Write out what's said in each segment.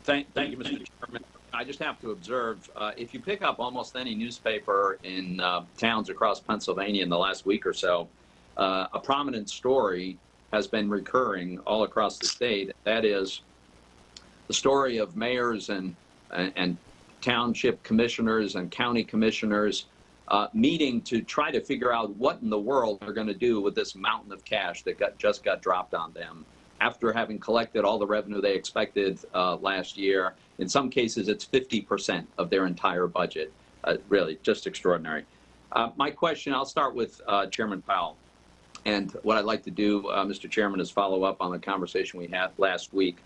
Thank you, Mr. Chairman. I just have to observe, if you pick up almost any newspaper in towns across Pennsylvania in the last week or so, a prominent story has been recurring all across the state. That is the story of mayors and township commissioners and county commissioners meeting to try to figure out what in the world they're going to do with this mountain of cash that just got dropped on them after having collected all the revenue they expected last year. In some cases, it's 50% of their entire budget. Really, just extraordinary. My question, I'll start with Chairman Powell. And what I'd like to do, Mr. Chairman, is follow up on the conversation we had last week.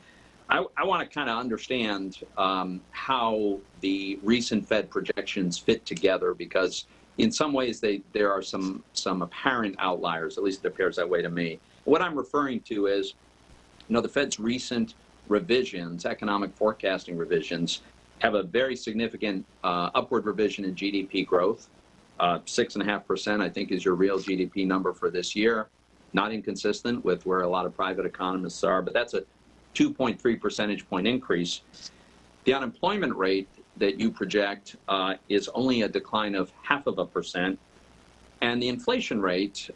I want to kind of understand how the recent Fed projections fit together, because in some ways there are some apparent outliers, at least it appears that way to me. What I'm referring to is, the Fed's recent revisions, economic forecasting revisions, have a very significant upward revision in GDP growth. 6.5%, I think, is your real GDP number for this year. Not inconsistent with where a lot of private economists are, but that's a 2.3 percentage point increase. The unemployment rate that you project is only a decline of 0.5%. And the inflation rate,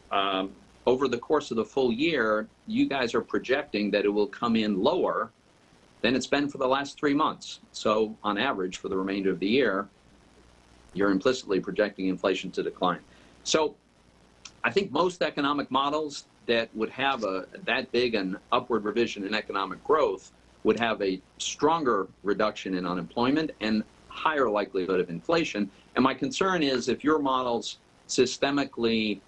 over the course of the full year, you guys are projecting that it will come in lower than it's been for the last 3 months. So on average, for the remainder of the year, you're implicitly projecting inflation to decline. So I think most economic models that would have that big an upward revision in economic growth would have a stronger reduction in unemployment and higher likelihood of inflation. And my concern is, if your models systemically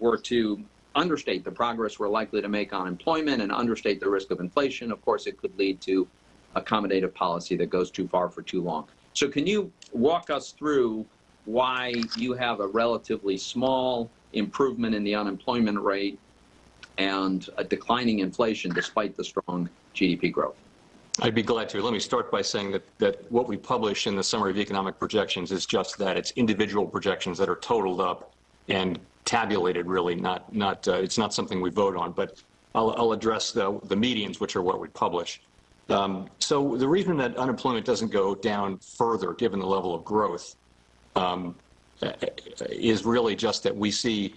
were to understate the progress we're likely to make on employment and understate the risk of inflation, of course, it could lead to accommodative policy that goes too far for too long. So can you walk us through why you have a relatively small improvement in the unemployment rate and a declining inflation despite the strong GDP growth? I'd be glad to. Let me start by saying that what we publish in the Summary of Economic Projections is just that. It's individual projections that are totaled up and tabulated, really. It's not something we vote on, but I'll address the medians, which are what we publish. So the reason that unemployment doesn't go down further, given the level of growth, is really just that we see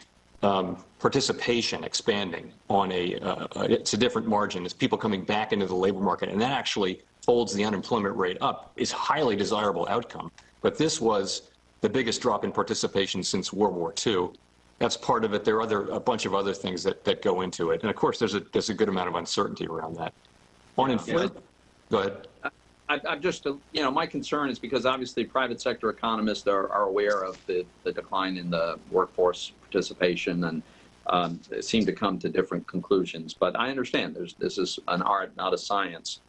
participation expanding on it's a different margin. It's people coming back into the labor market, and that actually holds the unemployment rate up. It's a highly desirable outcome. But this was the biggest drop in participation since World War II. That's part of it. There are a bunch of other things that go into it. And of course, there's a good amount of uncertainty around that. On inflation, go ahead. I'm just, my concern is because obviously private sector economists are aware of the decline in the workforce participation and seem to come to different conclusions. But I understand this is an art, not a science.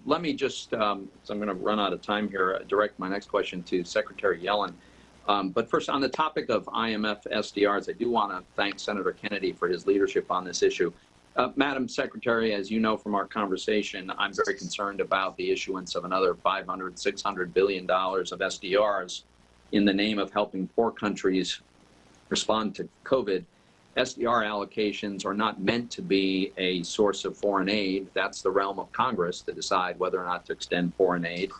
Let me just, so I'm going to run out of time here, direct my next question to Secretary Yellen. But first, on the topic of IMF SDRs, I do want to thank Senator Kennedy for his leadership on this issue. Madam Secretary, as you know from our conversation, I'm very concerned about the issuance of another $500, $600 billion of SDRs in the name of helping poor countries respond to COVID. SDR allocations are not meant to be a source of foreign aid. That's the realm of Congress to decide whether or not to extend foreign aid.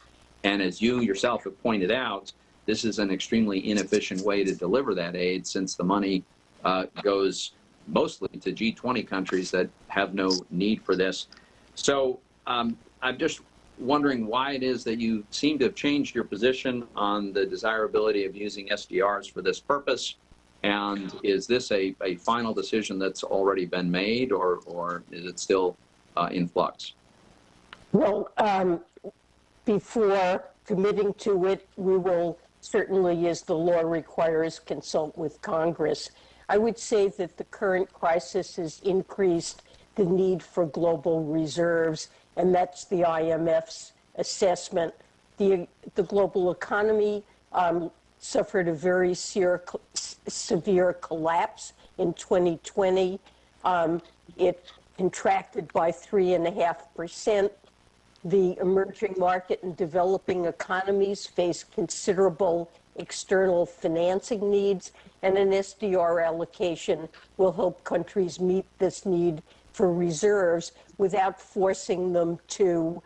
And as you yourself have pointed out, this is an extremely inefficient way to deliver that aid, since the money goes mostly to G20 countries that have no need for this. So I'm just wondering why it is that you seem to have changed your position on the desirability of using SDRs for this purpose. And is this a final decision that's already been made, or is it still in flux? Well, before committing to it, we will certainly, as the law requires, consult with Congress. I would say that the current crisis has increased the need for global reserves, and that's the IMF's assessment. The global economy suffered a very severe collapse in 2020. It contracted by 3.5%. The emerging market and developing economies face considerable external financing needs, and an SDR allocation will help countries meet this need for reserves without forcing them to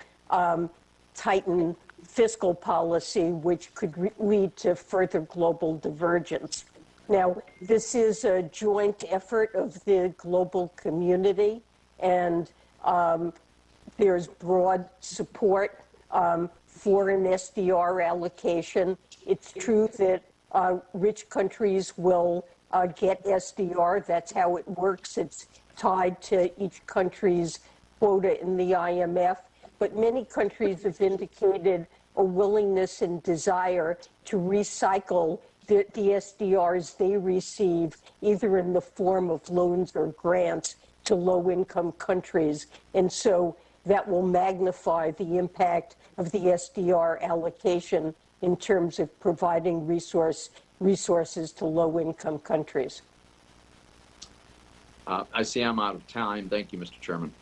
tighten fiscal policy, which could lead to further global divergence. Now, this is a joint effort of the global community, and there's broad support for an SDR allocation. It's true that rich countries will get SDR. That's how it works. It's tied to each country's quota in the IMF. But many countries have indicated a willingness and desire to recycle the SDRs they receive, either in the form of loans or grants, to low-income countries. And so that will magnify the impact of the SDR allocation in terms of providing resources to low-income countries. I see I'm out of time. Thank you, Mr. Chairman.